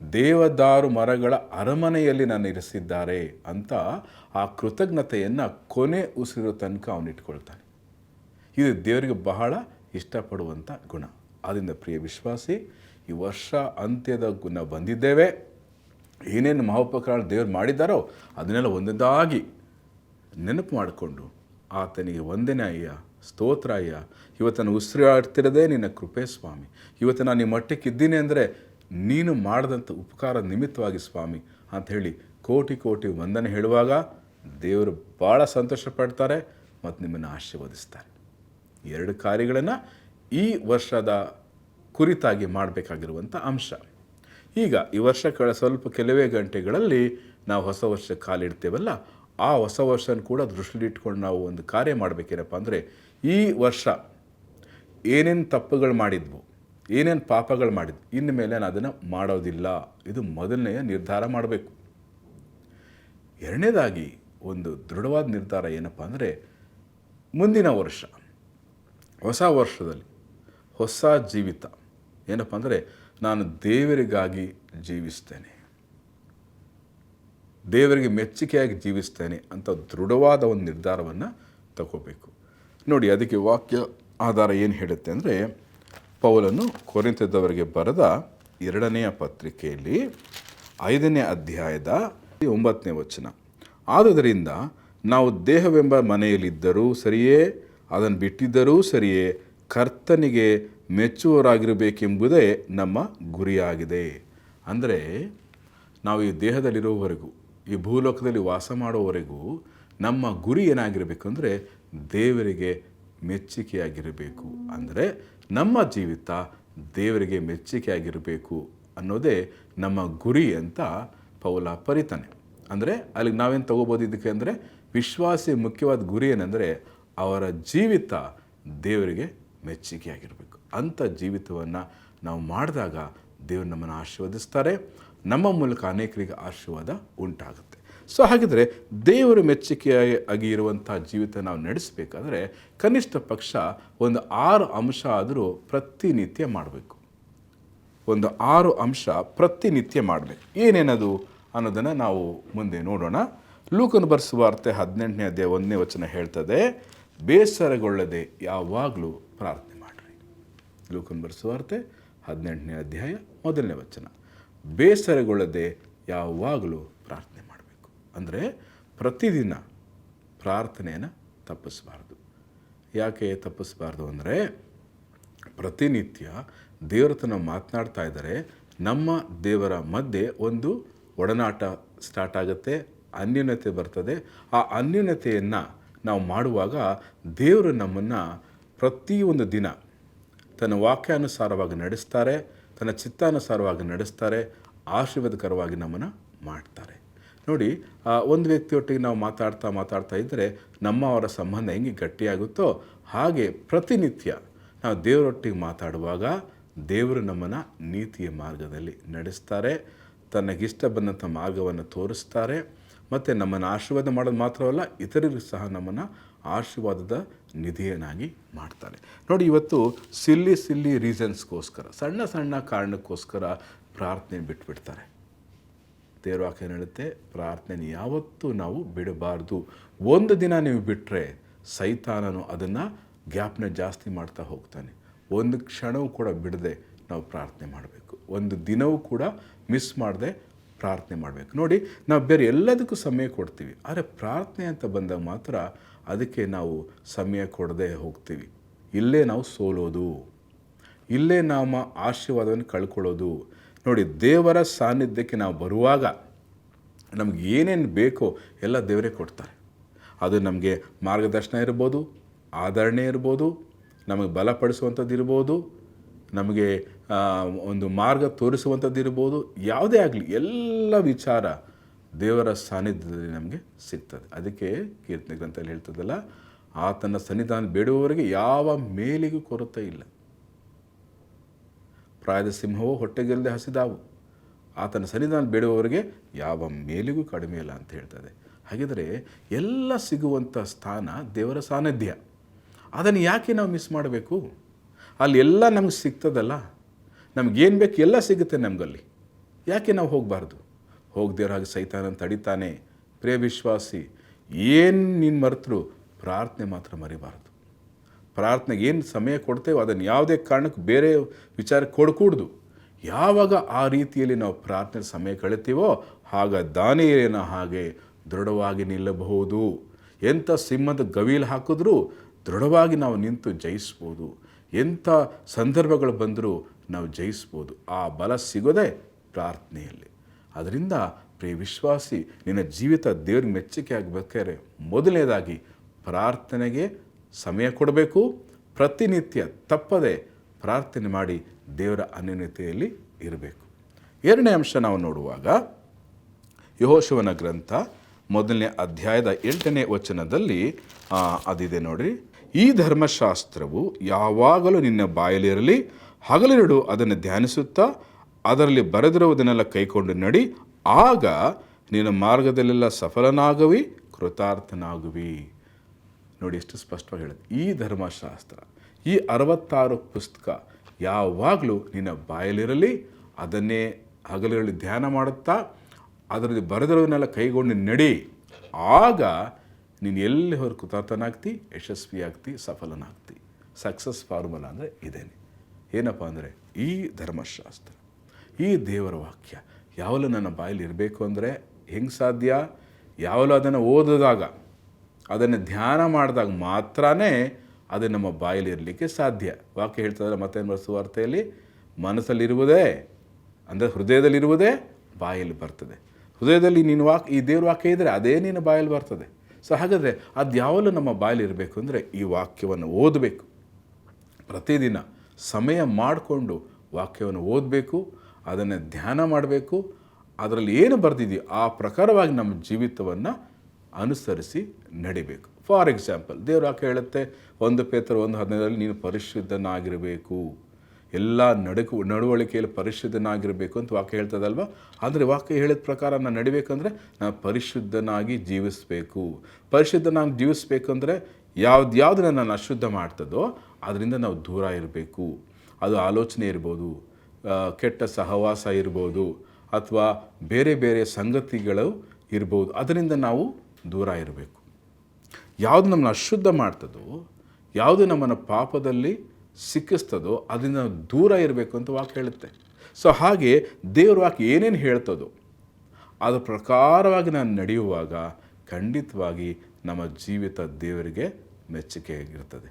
ದೇವದಾರು ಮರಗಳ ಅರಮನೆಯಲ್ಲಿ ನಾನು ಇರಿಸಿದ್ದಾರೆ ಅಂತ ಆ ಕೃತಜ್ಞತೆಯನ್ನು ಕೊನೆ ಉಸಿರು ತನಕ ಅವನಿಟ್ಕೊಳ್ತಾನೆ. ಇದು ದೇವರಿಗೆ ಬಹಳ ಇಷ್ಟಪಡುವಂಥ ಗುಣ. ಆದ್ದರಿಂದ ಪ್ರಿಯ ವಿಶ್ವಾಸಿ, ಈ ವರ್ಷ ಅಂತ್ಯದ ಗುಣ ಬಂದಿದ್ದೇವೆ. ಏನೇನು ಮಹೋಪಕಾರ ದೇವರು ಮಾಡಿದ್ದಾರೋ ಅದನ್ನೆಲ್ಲ ಒಂದೊಂದಾಗಿ ನೆನಪು ಮಾಡಿಕೊಂಡು ಆತನಿಗೆ ವಂದನೆ ಅಯ್ಯ, ಸ್ತೋತ್ರ ಅಯ್ಯ, ಇವತ್ತು ನಾನು ಉಸಿರಾಡ್ತಿರೋದೇ ನಿನ್ನ ಕೃಪೆ ಸ್ವಾಮಿ, ಇವತ್ತು ನಾನು ಈ ಮಟ್ಟಕ್ಕೆ ಇದ್ದೀನಿ ಅಂದರೆ ನೀನು ಮಾಡಿದಂಥ ಉಪಕಾರ ನಿಮಿತ್ತವಾಗಿ ಸ್ವಾಮಿ ಅಂತ ಹೇಳಿ ಕೋಟಿ ಕೋಟಿ ವಂದನೆ ಹೇಳುವಾಗ ದೇವರು ಭಾಳ ಸಂತೋಷ ಪಡ್ತಾರೆ ಮತ್ತು ನಿಮ್ಮನ್ನು ಆಶೀರ್ವದಿಸ್ತಾರೆ. 2 ಕಾರ್ಯಗಳನ್ನು ಈ ವರ್ಷದ ಕುರಿತಾಗಿ ಮಾಡಬೇಕಾಗಿರುವಂಥ ಅಂಶ. ಈಗ ಈ ವರ್ಷ ಕೆಲವೇ ಗಂಟೆಗಳಲ್ಲಿ ನಾವು ಹೊಸ ವರ್ಷ ಕಾಲಿಡ್ತೇವಲ್ಲ, ಆ ಹೊಸ ವರ್ಷನ ಕೂಡ ದೃಷ್ಟಿಲಿಟ್ಕೊಂಡು ನಾವು ಒಂದು ಕಾರ್ಯ ಮಾಡಬೇಕೇನಪ್ಪ ಅಂದರೆ, ಈ ವರ್ಷ ಏನೇನು ತಪ್ಪುಗಳು ಮಾಡಿದ್ವು, ಏನೇನು ಪಾಪಗಳು ಮಾಡಿದ್ವು, ಇನ್ನು ಮೇಲೆ ನಾನು ಅದನ್ನು ಮಾಡೋದಿಲ್ಲ. ಇದು ಮೊದಲನೆಯ ನಿರ್ಧಾರ ಮಾಡಬೇಕು. 2ನೇದಾಗಿ ಒಂದು ದೃಢವಾದ ನಿರ್ಧಾರ ಏನಪ್ಪ ಅಂದರೆ, ಮುಂದಿನ ವರ್ಷ ಹೊಸ ವರ್ಷದಲ್ಲಿ ಹೊಸ ಜೀವಿತ ಏನಪ್ಪ ಅಂದರೆ, ನಾನು ದೇವರಿಗಾಗಿ ಜೀವಿಸ್ತೇನೆ, ದೇವರಿಗೆ ಮೆಚ್ಚುಗೆಯಾಗಿ ಜೀವಿಸ್ತೇನೆ ಅಂತ ದೃಢವಾದ ಒಂದು ನಿರ್ಧಾರವನ್ನು ತಗೋಬೇಕು. ನೋಡಿ, ಅದಕ್ಕೆ ವಾಕ್ಯ ಆಧಾರ ಏನು ಹೇಳುತ್ತೆ ಅಂದರೆ, ಪೌಲನು ಕೊರಿಂಥದವರಿಗೆ ಬರೆದ 2ನೇ ಪತ್ರಿಕೆಯಲ್ಲಿ 5ನೇ ಅಧ್ಯಾಯದ 9ನೇ ವಚನ, ಆದುದರಿಂದ ನಾವು ದೇಹವೆಂಬ ಮನೆಯಲ್ಲಿದ್ದರೂ ಸರಿಯೇ, ಅದನ್ನು ಬಿಟ್ಟಿದ್ದರೂ ಸರಿಯೇ, ಕರ್ತನಿಗೆ ಮೆಚ್ಚುವವರಾಗಿರಬೇಕೆಂಬುದೇ ನಮ್ಮ ಗುರಿಯಾಗಿದೆ. ಅಂದರೆ ನಾವು ಈ ದೇಹದಲ್ಲಿರುವವರೆಗೂ, ಈ ಭೂಲೋಕದಲ್ಲಿ ವಾಸ ಮಾಡುವವರೆಗೂ ನಮ್ಮ ಗುರಿ ಏನಾಗಿರಬೇಕು ಅಂದರೆ ದೇವರಿಗೆ ಮೆಚ್ಚುಗೆಯಾಗಿರಬೇಕು. ಅಂದರೆ ನಮ್ಮ ಜೀವಿತ ದೇವರಿಗೆ ಮೆಚ್ಚುಗೆಯಾಗಿರಬೇಕು ಅನ್ನೋದೇ ನಮ್ಮ ಗುರಿ ಅಂತ ಪೌಲ ಪರಿತಾನೆ. ಅಂದರೆ ಅಲ್ಲಿಗೆ ನಾವೇನು ತಗೋಬೋದು ಇದಕ್ಕೆ ಅಂದರೆ, ವಿಶ್ವಾಸಿ ಮುಖ್ಯವಾದ ಗುರಿ ಏನಂದರೆ ಅವರ ಜೀವಿತ ದೇವರಿಗೆ ಮೆಚ್ಚುಗೆಯಾಗಿರಬೇಕು. ಅಂಥ ಜೀವಿತವನ್ನು ನಾವು ಮಾಡಿದಾಗ ದೇವರು ನಮ್ಮನ್ನು ಆಶೀರ್ವದಿಸ್ತಾರೆ, ನಮ್ಮ ಮೂಲಕ ಅನೇಕರಿಗೆ ಆಶೀರ್ವಾದ ಉಂಟಾಗುತ್ತೆ. ಸೊ ಹಾಗಿದ್ರೆ ದೇವರು ಮೆಚ್ಚುಗೆಯಾಗಿ ಇರುವಂಥ ಜೀವಿತ ನಾವು ನಡೆಸಬೇಕಾದ್ರೆ ಕನಿಷ್ಠ ಪಕ್ಷ ಒಂದು 6 ಅಂಶ ಆದರೂ ಪ್ರತಿನಿತ್ಯ ಮಾಡಬೇಕು. ಒಂದು 6 ಅಂಶ ಪ್ರತಿನಿತ್ಯ ಮಾಡಬೇಕು. ಏನೇನದು ಅನ್ನೋದನ್ನು ನಾವು ಮುಂದೆ ನೋಡೋಣ. ಲೂಕನ ಬರೆದ ಸುವಾರ್ತೆ 18ನೇ ಅಧ್ಯಾಯ 1ನೇ ವಚನ ಹೇಳ್ತದೆ, ಬೇಸರಗೊಳ್ಳದೆ ಯಾವಾಗಲೂ ಪ್ರಾರ್ಥನೆ ಮಾಡಿರಿ. ಲೂಕನ ಬರೆದ ಸುವಾರ್ತೆ 18ನೇ ಅಧ್ಯಾಯ 1ನೇ ವಚನ, ಬೇಸರಗೊಳ್ಳದೆ ಯಾವಾಗಲೂ ಪ್ರಾರ್ಥನೆ ಮಾಡಬೇಕು. ಅಂದರೆ ಪ್ರತಿದಿನ ಪ್ರಾರ್ಥನೆಯನ್ನು ತಪ್ಪಿಸಬಾರ್ದು. ಯಾಕೆ ತಪ್ಪಿಸಬಾರ್ದು ಅಂದರೆ, ಪ್ರತಿನಿತ್ಯ ದೇವರ ಹತ್ರ ನಾವು ಮಾತನಾಡ್ತಾ ಇದ್ದರೆ ನಮ್ಮ ದೇವರ ಮಧ್ಯೆ ಒಂದು ಒಡನಾಟ ಸ್ಟಾರ್ಟ್ ಆಗುತ್ತೆ, ಅನ್ಯೋನ್ಯತೆ ಬರ್ತದೆ. ಆ ಅನ್ಯೋನ್ಯತೆಯನ್ನು ನಾವು ಮಾಡುವಾಗ ದೇವರು ನಮ್ಮನ್ನು ಪ್ರತಿಯೊಂದು ದಿನ ತನ್ನ ವಾಕ್ಯಾನುಸಾರವಾಗಿ ನಡೆಸ್ತಾರೆ, ತನ್ನ ಚಿತ್ತಾನುಸಾರವಾಗಿ ನಡೆಸ್ತಾರೆ. ಆಶೀರ್ವಾದಕರವಾಗಿ ನಮ್ಮನ್ನು ಮಾಡ್ತಾರೆ. ನೋಡಿ, ಒಂದು ವ್ಯಕ್ತಿಯೊಟ್ಟಿಗೆ ನಾವು ಮಾತಾಡ್ತಾ ಇದ್ದರೆ ಅವರ ಸಂಬಂಧ ಹೆಂಗೆ ಗಟ್ಟಿಯಾಗುತ್ತೋ ಹಾಗೆ ಪ್ರತಿನಿತ್ಯ ನಾವು ದೇವರೊಟ್ಟಿಗೆ ಮಾತಾಡುವಾಗ ದೇವರು ನಮ್ಮನ್ನು ನೀತಿಯ ಮಾರ್ಗದಲ್ಲಿ ನಡೆಸ್ತಾರೆ, ತನಗಿಷ್ಟ ಬಂದಂಥ ಮಾರ್ಗವನ್ನು ತೋರಿಸ್ತಾರೆ. ಮತ್ತು ನಮ್ಮನ್ನು ಆಶೀರ್ವಾದ ಮಾಡೋದು ಮಾತ್ರವಲ್ಲ, ಇತರರಿಗೂ ಸಹ ನಮ್ಮನ್ನು ಆಶೀರ್ವಾದದ ನಿಧಿಯನ್ನಾಗಿ ಮಾಡ್ತಾರೆ. ನೋಡಿ, ಇವತ್ತು ಸಿಲ್ಲಿ ರೀಸನ್ಸ್ಗೋಸ್ಕರ, ಸಣ್ಣ ಕಾರಣಕ್ಕೋಸ್ಕರ ಪ್ರಾರ್ಥನೆ ಬಿಟ್ಬಿಡ್ತಾರೆ. ದೇವ್ರ ವಾಕ್ಯ ಹೇಳುತ್ತೆ, ಪ್ರಾರ್ಥನೆ ಯಾವತ್ತೂ ನಾವು ಬಿಡಬಾರ್ದು. ಒಂದು ದಿನ ನೀವು ಬಿಟ್ಟರೆ ಸೈತಾನನು ಅದನ್ನು ಗ್ಯಾಪ್ನ ಜಾಸ್ತಿ ಮಾಡ್ತಾ ಹೋಗ್ತಾನೆ. ಒಂದು ಕ್ಷಣವೂ ಕೂಡ ಬಿಡದೆ ನಾವು ಪ್ರಾರ್ಥನೆ ಮಾಡಬೇಕು. ಒಂದು ದಿನವೂ ಕೂಡ ಮಿಸ್ ಮಾಡದೆ ಪ್ರಾರ್ಥನೆ ಮಾಡಬೇಕು. ನೋಡಿ, ನಾವು ಬೇರೆ ಎಲ್ಲದಕ್ಕೂ ಸಮಯ ಕೊಡ್ತೀವಿ, ಆದರೆ ಪ್ರಾರ್ಥನೆ ಅಂತ ಬಂದಾಗ ಮಾತ್ರ ಅದಕ್ಕೆ ನಾವು ಸಮಯ ಕೊಡದೆ ಹೋಗ್ತೀವಿ. ಇಲ್ಲೇ ನಾವು ಸೋಲೋದು, ಇಲ್ಲೇ ನಮ್ಮ ಆಶೀರ್ವಾದವನ್ನು ಕಳ್ಕೊಳ್ಳೋದು. ನೋಡಿ, ದೇವರ ಸಾನ್ನಿಧ್ಯಕ್ಕೆ ನಾವು ಬರುವಾಗ ನಮ್ಗೆ ಏನೇನು ಬೇಕೋ ಎಲ್ಲ ದೇವರೇ ಕೊಡ್ತಾರೆ. ಅದು ನಮಗೆ ಮಾರ್ಗದರ್ಶನ ಇರ್ಬೋದು, ಆಧರಣೆ ಇರ್ಬೋದು, ನಮಗೆ ಬಲಪಡಿಸುವಂಥದ್ದು ಇರ್ಬೋದು, ನಮಗೆ ಒಂದು ಮಾರ್ಗ ತೋರಿಸುವಂಥದ್ದು ಇರ್ಬೋದು, ಯಾವುದೇ ಆಗಲಿ ಎಲ್ಲ ವಿಚಾರ ದೇವರ ಸಾನ್ನಿಧ್ಯದಲ್ಲಿ ನಮಗೆ ಸಿಗ್ತದೆ. ಅದಕ್ಕೆ ಕೀರ್ತನೆ ಗ್ರಂಥದಲ್ಲಿ ಹೇಳ್ತದಲ್ಲ, ಆತನ ಸನ್ನಿಧಾನ ಬೇಡುವವರಿಗೆ ಯಾವ ಮೇಲಿಗೂ ಕೊರತೆ ಇಲ್ಲ. ಪ್ರಾಯದ ಸಿಂಹವು ಹೊಟ್ಟೆಗೆಲ್ಲದೆ ಹಸಿದಾವು, ಆತನ ಸನ್ನಿಧಾನ ಬೇಡುವವರಿಗೆ ಯಾವ ಮೇಲಿಗೂ ಕಡಿಮೆ ಇಲ್ಲ ಅಂತ ಹೇಳ್ತದೆ. ಹಾಗಿದ್ರೆ ಎಲ್ಲ ಸಿಗುವಂಥ ಸ್ಥಾನ ದೇವರ ಸಾನ್ನಿಧ್ಯ. ಅದನ್ನು ಯಾಕೆ ನಾವು ಮಿಸ್ ಮಾಡಬೇಕು? ಅಲ್ಲಿ ಎಲ್ಲ ನಮ್ಗೆ ಸಿಗ್ತದಲ್ಲ, ನಮಗೇನು ಬೇಕು ಎಲ್ಲ ಸಿಗುತ್ತೆ ನಮಗಲ್ಲಿ. ಯಾಕೆ ನಾವು ಹೋಗಬಾರ್ದು? ಹೋಗದೇವ್ರ ಹಾಗೆ ಸೈತಾನ ತಡಿತಾನೆ. ಪ್ರಿಯ ವಿಶ್ವಾಸಿ, ಏನು ನೀನು ಮರೆತರೂ ಪ್ರಾರ್ಥನೆ ಮಾತ್ರ ಮರಿಬಾರ್ದು. ಪ್ರಾರ್ಥನೆಗೆ ಏನು ಸಮಯ ಕೊಡ್ತೇವೋ ಅದನ್ನು ಯಾವುದೇ ಕಾರಣಕ್ಕೂ ಬೇರೆ ವಿಚಾರಕ್ಕೆ ಕೊಡಕೂಡ್ದು. ಯಾವಾಗ ಆ ರೀತಿಯಲ್ಲಿ ನಾವು ಪ್ರಾರ್ಥನೆ ಸಮಯ ಕಳಿತೀವೋ ಆಗ ದಾನಿಯೇಲನ ಹಾಗೆ ದೃಢವಾಗಿ ನಿಲ್ಲಬಹುದು. ಎಂಥ ಸಿಂಹದ ಗವೀಲು ಹಾಕಿದ್ರೂ ದೃಢವಾಗಿ ನಾವು ನಿಂತು ಜಯಿಸ್ಬೋದು. ಎಂಥ ಸಂದರ್ಭಗಳು ಬಂದರೂ ನಾವು ಜಯಿಸ್ಬೋದು. ಆ ಬಲ ಸಿಗೋದೇ ಪ್ರಾರ್ಥನೆಯಲ್ಲಿ. ಅದರಿಂದ ಪ್ರಿಯ ವಿಶ್ವಾಸಿ, ನಿನ್ನ ಜೀವಿತ ದೇವ್ರಿಗೆ ಮೆಚ್ಚುಗೆ ಆಗಬೇಕಾದ್ರೆ ಮೊದಲನೇದಾಗಿ ಪ್ರಾರ್ಥನೆಗೆ ಸಮಯ ಕೊಡಬೇಕು. ಪ್ರತಿನಿತ್ಯ ತಪ್ಪದೆ ಪ್ರಾರ್ಥನೆ ಮಾಡಿ ದೇವರ ಅನ್ಯೋನ್ಯತೆಯಲ್ಲಿ ಇರಬೇಕು. ಎರಡನೇ ಅಂಶ ನಾವು ನೋಡುವಾಗ ಯೆಹೋಶುವನ ಗ್ರಂಥ 1ನೇ ಅಧ್ಯಾಯದ 8ನೇ ವಚನದಲ್ಲಿ ಅದಿದೆ ನೋಡ್ರಿ. ಈ ಧರ್ಮಶಾಸ್ತ್ರವು ಯಾವಾಗಲೂ ನಿನ್ನ ಬಾಯಲ್ಲಿರಲಿ, ಹಗಲಿರುಳು ಅದನ್ನು ಧ್ಯಾನಿಸುತ್ತಾ ಅದರಲ್ಲಿ ಬರೆದಿರುವುದನ್ನೆಲ್ಲ ಕೈಕೊಂಡು ನಡಿ, ಆಗ ನಿನ್ನ ಮಾರ್ಗದಲ್ಲೆಲ್ಲ ಸಫಲನಾಗುವಿ, ಕೃತಾರ್ಥನಾಗುವಿ. ನೋಡಿ, ಎಷ್ಟು ಸ್ಪಷ್ಟವಾಗಿ ಹೇಳೋದು. ಈ ಧರ್ಮಶಾಸ್ತ್ರ, ಈ 66 ಪುಸ್ತಕ ಯಾವಾಗಲೂ ನಿನ್ನ ಬಾಯಲ್ಲಿರಲಿ, ಅದನ್ನೇ ಹಗಲಿರುಳು ಧ್ಯಾನ ಮಾಡುತ್ತಾ ಅದರಲ್ಲಿ ಬರೆದಿರೋದನ್ನೆಲ್ಲ ಕೈಗೊಂಡು ನಡಿ, ಆಗ ನೀನು ಎಲ್ಲಿ ಹೊರ ಕೃತಾರ್ಥನಾಗ್ತಿ, ಯಶಸ್ವಿಯಾಗ್ತಿ, ಸಫಲನಾಗ್ತಿ. ಸಕ್ಸಸ್ ಫಾರ್ಮುಲಾ ಅಂದರೆ ಇದೇನೆ. ಏನಪ್ಪ ಅಂದರೆ ಈ ಧರ್ಮಶಾಸ್ತ್ರ, ಈ ದೇವರ ವಾಕ್ಯ ಯಾವಲೂ ನನ್ನ ಬಾಯಲ್ಲಿ ಇರಬೇಕು ಅಂದರೆ ಹೆಂಗೆ ಸಾಧ್ಯ? ಯಾವಲೂ ಅದನ್ನು ಓದಿದಾಗ, ಅದನ್ನು ಧ್ಯಾನ ಮಾಡಿದಾಗ ಮಾತ್ರನೇ ಅದು ನಮ್ಮ ಬಾಯಲ್ಲಿ ಇರಲಿಕ್ಕೆ ಸಾಧ್ಯ. ವಾಕ್ಯ ಹೇಳ್ತದ್ರೆ ಮತ್ತೇನು ಬರೆಸುವ ವಾರ್ತೆಯಲ್ಲಿ, ಮನಸ್ಸಲ್ಲಿರುವುದೇ ಅಂದರೆ ಹೃದಯದಲ್ಲಿರುವುದೇ ಬಾಯಲ್ಲಿ ಬರ್ತದೆ. ಹೃದಯದಲ್ಲಿ ನೀನು ಈ ದೇವ್ರ ವಾಕ್ಯ ಇದ್ದರೆ ಅದೇ ನಿನ್ನ ಬಾಯಲ್ಲಿ ಬರ್ತದೆ. ಸೊ ಹಾಗಾದರೆ ಅದು ಯಾವಲ್ಲೂ ನಮ್ಮ ಬಾಯಲ್ಲಿ ಇರಬೇಕು ಅಂದರೆ ಈ ವಾಕ್ಯವನ್ನು ಓದಬೇಕು. ಪ್ರತಿದಿನ ಸಮಯ ಮಾಡಿಕೊಂಡು ವಾಕ್ಯವನ್ನು ಓದಬೇಕು, ಅದನ್ನು ಧ್ಯಾನ ಮಾಡಬೇಕು. ಅದರಲ್ಲಿ ಏನು ಬರೆದಿದೆಯೋ ಆ ಪ್ರಕಾರವಾಗಿ ನಮ್ಮ ಜೀವಿತವನ್ನು ಅನುಸರಿಸಿ ನಡಿಬೇಕು. ಫಾರ್ ಎಕ್ಸಾಂಪಲ್, ದೇವ್ರ ವಾಕ್ಯ ಹೇಳುತ್ತೆ 1 ಪೇತ್ರ 1:15 ನೀನು ಪರಿಶುದ್ಧನಾಗಿರಬೇಕು, ಎಲ್ಲ ನಡವಳಿಕೆಯಲ್ಲಿ ಪರಿಶುದ್ಧನಾಗಿರಬೇಕು ಅಂತ ವಾಕ್ಯ ಹೇಳ್ತದಲ್ವ. ಆದರೆ ವಾಕ್ಯ ಹೇಳಿದ ಪ್ರಕಾರ ನಾನು ನಡಿಬೇಕಂದ್ರೆ ನಾನು ಪರಿಶುದ್ಧನಾಗಿ ಜೀವಿಸಬೇಕು. ಪರಿಶುದ್ಧನಾಗಿ ಜೀವಿಸಬೇಕಂದ್ರೆ ಯಾವುದು ನನ್ನನ್ನು ಅಶುದ್ಧ ಮಾಡ್ತದೋ ಅದರಿಂದ ನಾವು ದೂರ ಇರಬೇಕು. ಅದು ಆಲೋಚನೆ ಇರ್ಬೋದು, ಕೆಟ್ಟ ಸಹವಾಸ ಇರ್ಬೋದು, ಅಥವಾ ಬೇರೆ ಬೇರೆ ಸಂಗತಿಗಳು ಇರ್ಬೋದು. ಅದರಿಂದ ನಾವು ದೂರ ಇರಬೇಕು. ಯಾವುದು ನಮ್ಮನ್ನು ಅಶುದ್ಧ ಮಾಡ್ತದೋ, ಯಾವುದು ನಮ್ಮನ್ನು ಪಾಪದಲ್ಲಿ ಸಿಕ್ಕಿಸ್ತದೋ ಅದರಿಂದ ನಾವು ದೂರ ಇರಬೇಕು ಅಂತ ವಾಕ್ಯ ಹೇಳುತ್ತೆ. ಸೊ ಹಾಗೆ ದೇವ್ರ ವಾಕ್ಯ ಏನೇನು ಹೇಳ್ತದೋ ಅದರ ಪ್ರಕಾರವಾಗಿ ನಾನು ನಡೆಯುವಾಗ ಖಂಡಿತವಾಗಿ ನಮ್ಮ ಜೀವಿತ ದೇವರಿಗೆ ಮೆಚ್ಚುಗೆಯಾಗಿರ್ತದೆ.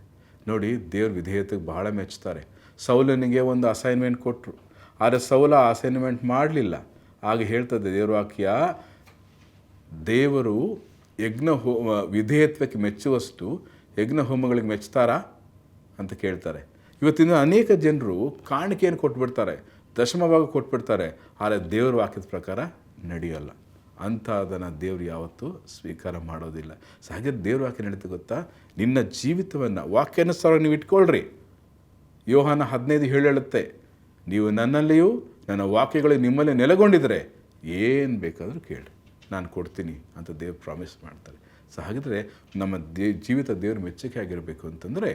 ನೋಡಿ, ದೇವ್ರ ವಿಧೇಯತೆಗೆ ಬಹಳ ಮೆಚ್ಚುತ್ತಾರೆ. ಸೌಲನಿಗೆ ಒಂದು ಅಸೈನ್ಮೆಂಟ್ ಕೊಟ್ಟರು, ಆದರೆ ಸೌಲ ಅಸೈನ್ಮೆಂಟ್ ಮಾಡಲಿಲ್ಲ. ಆಗ ಹೇಳ್ತದೆ ದೇವ್ರ ವಾಕ್ಯ, ದೇವರು ವಿಧೇಯತ್ವಕ್ಕೆ ಮೆಚ್ಚುವಷ್ಟು ಯಜ್ಞ ಹೋಮಗಳಿಗೆ ಮೆಚ್ಚುತ್ತಾರಾ ಅಂತ ಕೇಳ್ತಾರೆ. ಇವತ್ತಿನ ಅನೇಕ ಜನರು ಕಾಣಿಕೆಯನ್ನು ಕೊಟ್ಬಿಡ್ತಾರೆ. ದಶಮ ಭಾಗ ಕೊಟ್ಬಿಡ್ತಾರೆ, ಆದರೆ ದೇವ್ರ ವಾಕ್ಯದ ಪ್ರಕಾರ ನಡೆಯೋಲ್ಲ. ಅಂಥದನ್ನು ದೇವರು ಯಾವತ್ತೂ ಸ್ವೀಕಾರ ಮಾಡೋದಿಲ್ಲ. ಸೊ ಹಾಗೆ ದೇವ್ರ ವಾಕ್ಯ ನಡೀತು ಗೊತ್ತಾ, ನಿನ್ನ ಜೀವಿತವನ್ನು ವಾಕ್ಯಾನುಸಾರ ನೀವು ಇಟ್ಕೊಳ್ರಿ. ಯೋಹಾನ 15:7 ಹೇಳುತ್ತೆ, ನೀವು ನನ್ನಲ್ಲಿಯೂ ನನ್ನ ವಾಕ್ಯಗಳು ನಿಮ್ಮಲ್ಲಿ ನೆಲೆಗೊಂಡಿದ್ರೆ ಏನು ಬೇಕಾದರೂ ಕೇಳಿ ನಾನು ಕೊಡ್ತೀನಿ ಅಂತ ದೇವ್ರು ಪ್ರಾಮಿಸ್ ಮಾಡ್ತಾರೆ. ಸೊ ಹಾಗಿದ್ರೆ ನಮ್ಮ ಜೀವಿತ ದೇವ್ರ ಮೆಚ್ಚುಗೆ ಆಗಿರಬೇಕು ಅಂತಂದರೆ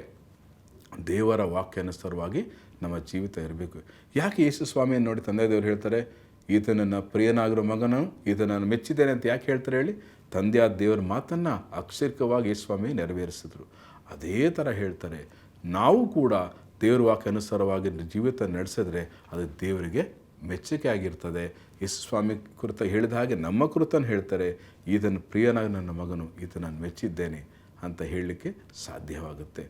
ದೇವರ ವಾಕ್ಯಾನುಸಾರವಾಗಿ ನಮ್ಮ ಜೀವಿತ ಇರಬೇಕು. ಯಾಕೆ ಯೇಸು ಸ್ವಾಮಿಯನ್ನು ನೋಡಿ ತಂದೆ ದೇವರು ಹೇಳ್ತಾರೆ, ಈತ ನನ್ನ ಪ್ರಿಯನಾಗಿರೋ ಮಗನು, ಈತ ನಾನು ಮೆಚ್ಚಿದ್ದೇನೆ ಅಂತ ಯಾಕೆ ಹೇಳ್ತಾರೆ ಹೇಳಿ? ತಂದೆಯಾದ ದೇವರ ಮಾತನ್ನು ಅಕ್ಷರಿಕವಾಗಿ ಯೇಸು ಸ್ವಾಮಿ ನೆರವೇರಿಸಿದ್ರು. ಅದೇ ಥರ ಹೇಳ್ತಾರೆ, ನಾವು ಕೂಡ ದೇವ್ರ ವಾಕ್ಯ ಅನುಸಾರವಾಗಿ ಜೀವಿತ ನಡೆಸಿದ್ರೆ ಅದು ದೇವರಿಗೆ ಮೆಚ್ಚುಗೆ ಆಗಿರ್ತದೆ. ಯೇಸು ಸ್ವಾಮಿ ಕುರಿತ ಹೇಳಿದ ಹಾಗೆ ನಮ್ಮ ಕುರಿತನ್ನು ಹೇಳ್ತಾರೆ, ಈತನ ಪ್ರಿಯನಾಗಿ ನನ್ನ ಮಗನು, ಈತ ನಾನು ಮೆಚ್ಚಿದ್ದೇನೆ ಅಂತ ಹೇಳಲಿಕ್ಕೆ ಸಾಧ್ಯವಾಗುತ್ತೆ.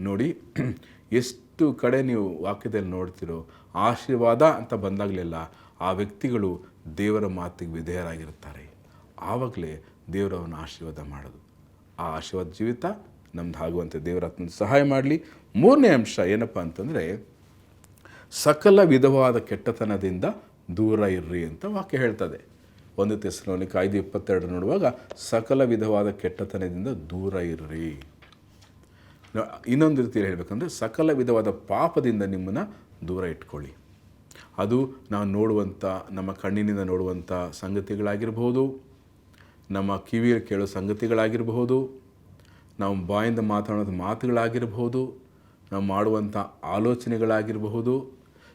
ನೋಡಿ, ಎಷ್ಟು ಕಡೆ ನೀವು ವಾಕ್ಯದಲ್ಲಿ ನೋಡ್ತಿರೋ ಆಶೀರ್ವಾದ ಅಂತ ಬಂದಾಗಲೆಲ್ಲ ಆ ವ್ಯಕ್ತಿಗಳು ದೇವರ ಮಾತಿಗೆ ವಿಧೇಯರಾಗಿರ್ತಾರೆ. ಆವಾಗಲೇ ದೇವರವನ್ನು ಆಶೀರ್ವಾದ ಮಾಡೋದು. ಆ ಆಶೀರ್ವಾದ ಜೀವಿತ ನಮ್ದು ಆಗುವಂತೆ ದೇವರ ಆತ್ಮನ ಸಹಾಯ ಮಾಡಲಿ. ಮೂರನೇ ಅಂಶ ಏನಪ್ಪ ಅಂತಂದರೆ, ಸಕಲ ವಿಧವಾದ ಕೆಟ್ಟತನದಿಂದ ದೂರ ಇರ್ರಿ ಅಂತ ವಾಕ್ಯ ಹೇಳ್ತದೆ. 1 ಥೆಸಲೋನಿಕ 5:22 ನೋಡುವಾಗ ಸಕಲ ವಿಧವಾದ ಕೆಟ್ಟತನದಿಂದ ದೂರ ಇರ್ರಿ. ಇನ್ನೊಂದು ರೀತಿಯಲ್ಲಿ ಹೇಳಬೇಕಂದ್ರೆ, ಸಕಲ ವಿಧವಾದ ಪಾಪದಿಂದ ನಿಮ್ಮನ್ನು ದೂರ ಇಟ್ಕೊಳ್ಳಿ. ಅದು ನಾವು ನೋಡುವಂಥ, ನಮ್ಮ ಕಣ್ಣಿನಿಂದ ನೋಡುವಂಥ ಸಂಗತಿಗಳಾಗಿರ್ಬೋದು, ನಮ್ಮ ಕಿವಿಯಲ್ಲಿ ಕೇಳೋ ಸಂಗತಿಗಳಾಗಿರಬಹುದು, ನಾವು ಬಾಯಿಂದ ಮಾತಾಡೋಂಥ ಮಾತುಗಳಾಗಿರ್ಬೋದು, ನಾವು ಮಾಡುವಂಥ ಆಲೋಚನೆಗಳಾಗಿರಬಹುದು.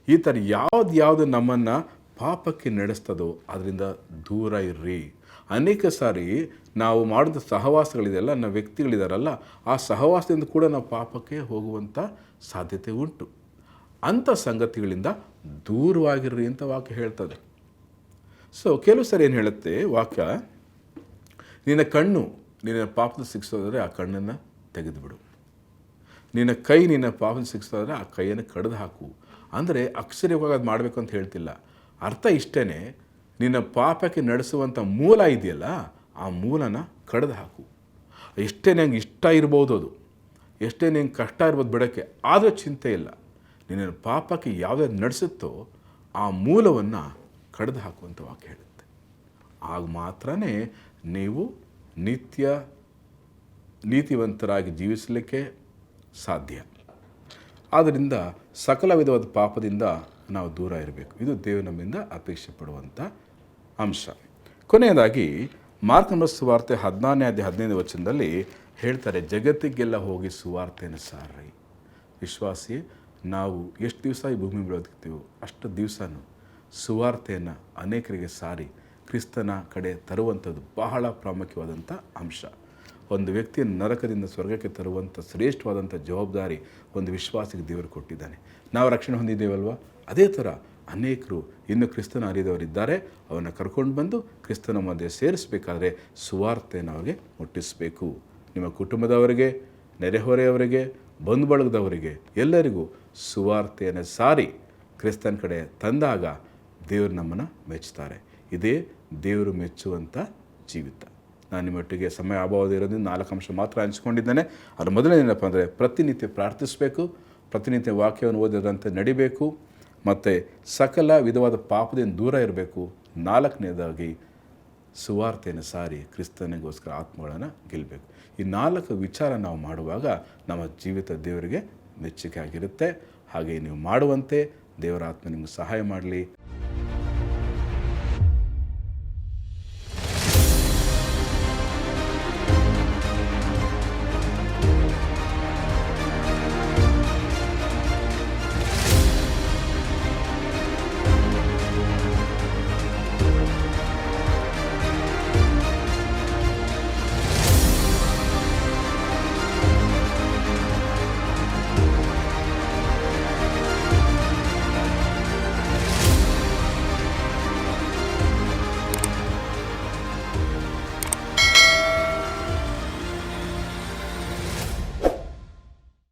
ಈ ಥರ ಯಾವುದು ನಮ್ಮನ್ನು ಪಾಪಕ್ಕೆ ನಡೆಸ್ತದೋ ಅದರಿಂದ ದೂರ ಇರ್ರಿ. ಅನೇಕ ಸಾರಿ ನಾವು ಮಾಡಿದ ಸಹವಾಸಗಳಿದೆಯಲ್ಲ, ನಮ್ಮ ವ್ಯಕ್ತಿಗಳಿದಾರಲ್ಲ, ಆ ಸಹವಾಸದಿಂದ ಕೂಡ ನಾವು ಪಾಪಕ್ಕೆ ಹೋಗುವಂಥ ಸಾಧ್ಯತೆ ಉಂಟು. ಅಂಥ ಸಂಗತಿಗಳಿಂದ ದೂರವಾಗಿರ್ರಿ ಅಂತ ವಾಕ್ಯ ಹೇಳ್ತದೆ. ಸೊ ಕೆಲವು ಸರಿ ಏನು ಹೇಳುತ್ತೆ ವಾಕ್ಯ, ನಿನ್ನ ಕಣ್ಣು ನಿನ್ನ ಪಾಪದ ಶಿಕ್ಷೋದಾದರೆ ಆ ಕಣ್ಣನ್ನು ತೆಗೆದುಬಿಡು, ನಿನ್ನ ಕೈ ನಿನ್ನ ಪಾಪದ ಶಿಕ್ಷೋದಾದರೆ ಆ ಕೈಯನ್ನು ಕಡಿದು ಹಾಕು. ಅಂದರೆ ಅಕ್ಷರವಾಗಿ ಅದು ಮಾಡಬೇಕು ಅಂತ ಹೇಳ್ತಿಲ್ಲ. ಅರ್ಥ ಇಷ್ಟೇ, ನಿನ್ನ ಪಾಪಕ್ಕೆ ನಡೆಸುವಂಥ ಮೂಲ ಇದೆಯಲ್ಲ, ಆ ಮೂಲನ ಕಡಿದು ಹಾಕು. ಎಷ್ಟೇ ನಂಗೆ ಇಷ್ಟ ಇರ್ಬೋದು, ಅದು ಎಷ್ಟೇ ನಿಂಗೆ ಕಷ್ಟ ಇರ್ಬೋದು ಬಿಡೋಕ್ಕೆ, ಆದರೂ ಚಿಂತೆ ಇಲ್ಲ. ನಿನ್ನ ಪಾಪಕ್ಕೆ ಯಾವುದಾದ್ರು ನಡೆಸುತ್ತೋ ಆ ಮೂಲವನ್ನು ಕಡಿದು ಹಾಕುವಂಥ ವಾಕ್ಯ ಹೇಳುತ್ತೆ. ಆಗ ಮಾತ್ರ ನೀವು ನಿತ್ಯ ನೀತಿವಂತರಾಗಿ ಜೀವಿಸಲಿಕ್ಕೆ ಸಾಧ್ಯ. ಆದ್ದರಿಂದ ಸಕಲ ವಿಧವಾದ ಪಾಪದಿಂದ ನಾವು ದೂರ ಇರಬೇಕು. ಇದು ದೇವರು ನಮ್ಮಿಂದ ಅಪೇಕ್ಷೆ ಪಡುವಂಥ ಅಂಶ. ಕೊನೆಯದಾಗಿ ಮಾರ್ಕನ ಸುವಾರ್ತೆ 14:15 ವಚನದಲ್ಲಿ ಹೇಳ್ತಾರೆ, ಜಗತ್ತಿಗೆಲ್ಲ ಹೋಗಿ ಸುವಾರ್ತೆಯನ್ನು ಸಾರ್ರಿ. ವಿಶ್ವಾಸಿ, ನಾವು ಎಷ್ಟು ದಿವಸ ಈ ಭೂಮಿ ಬದುಕ್ತೀವೋ ಅಷ್ಟು ದಿವಸನೂ ಸುವಾರ್ತೆಯನ್ನು ಅನೇಕರಿಗೆ ಸಾರಿ ಕ್ರಿಸ್ತನ ಕಡೆ ತರುವಂಥದ್ದು ಬಹಳ ಪ್ರಾಮುಖ್ಯವಾದಂಥ ಅಂಶ. ಒಂದು ವ್ಯಕ್ತಿಯನ್ನು ನರಕದಿಂದ ಸ್ವರ್ಗಕ್ಕೆ ತರುವಂಥ ಶ್ರೇಷ್ಠವಾದಂಥ ಜವಾಬ್ದಾರಿ ಒಂದು ವಿಶ್ವಾಸಿಗೆ ದೇವರು ಕೊಟ್ಟಿದ್ದಾನೆ. ನಾವು ರಕ್ಷಣೆ ಹೊಂದಿದ್ದೇವಲ್ವ, ಅದೇ ಥರ ಅನೇಕರು ಇನ್ನು ಕ್ರಿಸ್ತನ ಅರಿದವರಿದ್ದಾರೆ. ಅವನ್ನ ಕರ್ಕೊಂಡು ಬಂದು ಕ್ರಿಸ್ತನ ಮಧ್ಯೆ ಸೇರಿಸಬೇಕಾದ್ರೆ ಸುವಾರ್ತೆಯನ್ನು ಅವರಿಗೆ ಮುಟ್ಟಿಸಬೇಕು. ನಿಮ್ಮ ಕುಟುಂಬದವರಿಗೆ, ನೆರೆಹೊರೆಯವರಿಗೆ, ಬಂಧು ಬಳಗದವರಿಗೆ ಎಲ್ಲರಿಗೂ ಸುವಾರ್ತೆಯನ್ನು ಸಾರಿ ಕ್ರಿಸ್ತನ ಕಡೆ ತಂದಾಗ ದೇವರು ನಮ್ಮನ್ನು ಮೆಚ್ಚುತ್ತಾರೆ. ಇದೇ ದೇವರು ಮೆಚ್ಚುವಂಥ ಜೀವಿತ. ನಾನು ನಿಮ್ಮೊಟ್ಟಿಗೆ ಸಮಯ ಅಭಾವದ ಇರೋದ್ರಿಂದ 4 ಅಂಶ ಮಾತ್ರ ಹಂಚ್ಕೊಂಡಿದ್ದೇನೆ. ಅದ್ರ ಮೊದಲನೇನಪ್ಪ ಅಂದರೆ, ಪ್ರತಿನಿತ್ಯ ಪ್ರಾರ್ಥಿಸಬೇಕು, ಪ್ರತಿನಿತ್ಯ ವಾಕ್ಯವನ್ನು ಓದಿದಂತೆ ನಡಿಬೇಕು, ಮತ್ತು ಸಕಲ ವಿಧವಾದ ಪಾಪದಿಂದ ದೂರ ಇರಬೇಕು. 4ನೇದಾಗಿ ಸುವಾರ್ತೆಯನ್ನು ಸಾರಿ ಕ್ರಿಸ್ತನಿಗೋಸ್ಕರ ಆತ್ಮಗಳನ್ನು ಗೆಲ್ಲಬೇಕು. ಈ 4 ವಿಚಾರ ನಾವು ಮಾಡುವಾಗ ನಮ್ಮ ಜೀವಿತ ದೇವರಿಗೆ ಮೆಚ್ಚುಗೆ ಆಗಿರುತ್ತೆ. ಹಾಗೆ ನೀವು ಮಾಡುವಂತೆ ದೇವರ ಆತ್ಮ ನಿಮಗೆ ಸಹಾಯ ಮಾಡಲಿ.